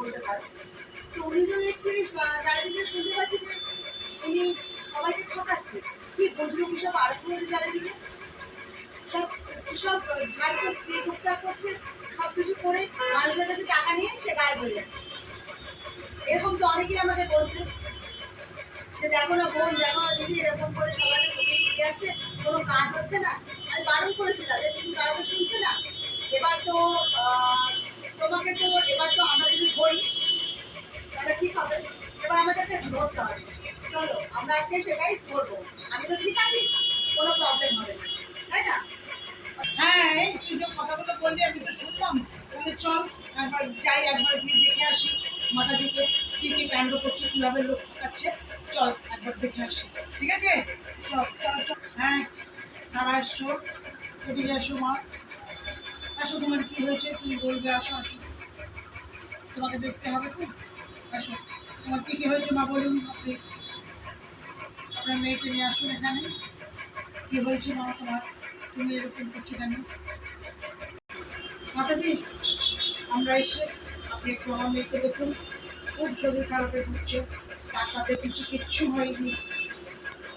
বলতে পারো। তো উনি তো দেখছি চারিদিকে শুনতে পাচ্ছি যে উনি সবাইকে ঠকাচ্ছে। কি বজরু কি সব আরোপ হয়েছে চারিদিকে, সব সব ঝাড়ফুঁক দিয়ে টুকটাক করছে, সব কিছু করে মানুষের কাছে টাকা নিয়ে সে গায়েব হয়ে যাচ্ছে। এরকম তো অনেকেই আমাকে বলছে যে দেখো না বোন, দেখো না দিদি, এরকম করে সবাইকে ঠকিয়ে দিয়ে যাচ্ছে, কোনো কাজ হচ্ছে না। আমি বারণ করেছি তাদের, কিন্তু তারা তো শুনছে না। এবার তো তোমাকে তো এবার তো আমরা যদি ধরি তাহলে ঠিক হবে। এবার আমাদেরকে ধরতে হবে। চলো আমরা আজকে সেটাই করবো। আমি তো ঠিক আছি, কোনো প্রবলেম হবে না, তাই না? হ্যাঁ, এই তুই যে কথাগুলো বললি আমি তো শুনলাম। তাহলে চল একবার যাই, একবার গিয়ে দেখে আসি মাতাজিকে কি কি কাণ্ড করছে, কিভাবে লোক ঠকাচ্ছে। চল একবার দেখে আসি, ঠিক আছে? চল চল চল। হ্যাঁ, তারা এসছো, এদিকে এসো মা। আসো, তোমার কি হয়েছে তুমি বলবে, আসো আসো, তোমাকে দেখতে হবে তো। আসো, তোমার কি কি হয়েছে মা বলুন। আপনি আপনার মেয়েকে নিয়ে আসুন এখানে। কি হয়েছে মা তোমার, তুমি এরকম করছো কেন? মাতাজি, আমরা এসে আপনি একটু আমার মেয়েকে দেখুন, খুব শরীর খারাপ হয়ে ঘুরছে, ডাক্তারদের কিচ্ছু হয়নি।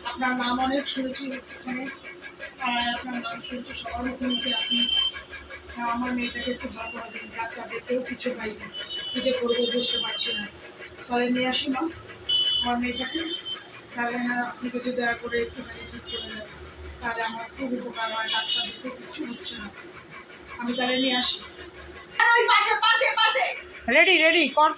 আপনার নাম অনেক শুনেছি এখানে, পাড়ায় আপনার নাম শুনেছি, সবার মুখে মুখে আপনি আমার মেয়েটাকে একটু ভালো করে দিন। ডাক্তারদের কেউ কিছু হয়নি, কী যে করবো বুঝতে পারছি না। তাহলে নিয়ে আসি মা আমার মেয়েটাকে। তাহলে হ্যাঁ, আপনি যদি দয়া করে একটুখানি ঠিক করে দেন তাহলে আমার খুব উপকার হয়। ডাক্তার দেখে কিচ্ছু হচ্ছে না, আমি তাহলে নিয়ে আসি। ওই পাশে পাশে পাশে রেডি রেডি কর।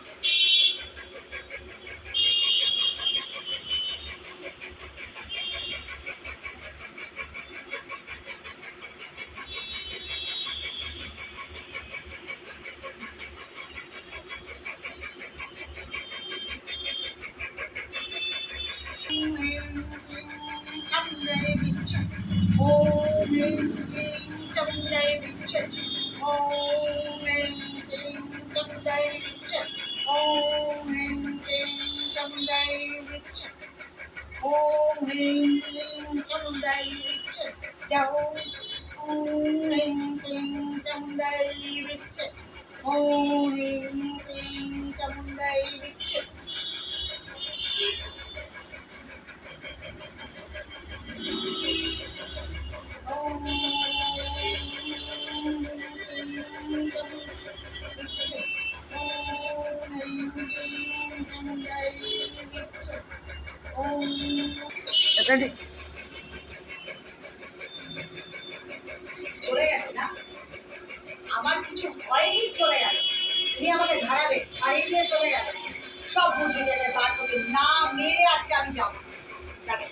চলে গেছে না, আমার কিছু হয়নি, চলে গেল। উনি আমাকে ধারাবে, ছাড়িয়ে দিয়ে চলে গেল। সব বুঝে গেলে বার করে না মেরে আজকে আমি যাবো তাকে,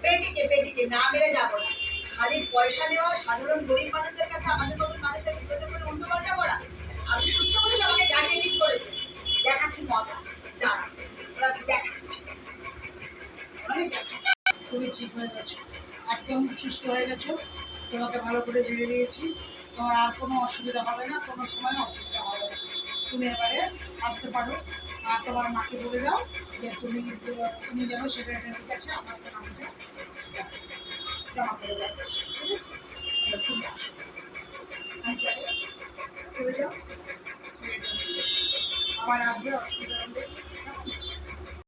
পেটিকে পেটিকে না মেরে যাবো না। খালি পয়সা নেওয়া, সাধারণ গরিব মানুষদের কাছে আমাদের মতো মানুষদের বিপদে করে অন্য পাল্টা করা। আমি সুস্থ মানুষ, আমাকে জানিয়ে ঠিক করেছে। দেখাচ্ছি মজা, দাঁড়া ওরা আমি দেখাচ্ছি, আমি দেখাচ্ছি। খুবই ঠিক হয়ে গেছে, একদম সুস্থ হয়ে গেছো। তোমাকে ভালো করে ঝেড়ে দিয়েছি, তোমার আর কোনো অসুবিধা হবে না, কোনো সময় অসুবিধা হবে না। তুমি এবারে আসতে পারো। আর তোমার মাকে বলে দাও যে তুমি যেন সেক্রেটারির কাছে আমার নামটা জমা করে দাও, ঠিক আছে? তুমি আসো, আমি তাহলে চলে যাও, আবার আসবে, অসুবিধা হলে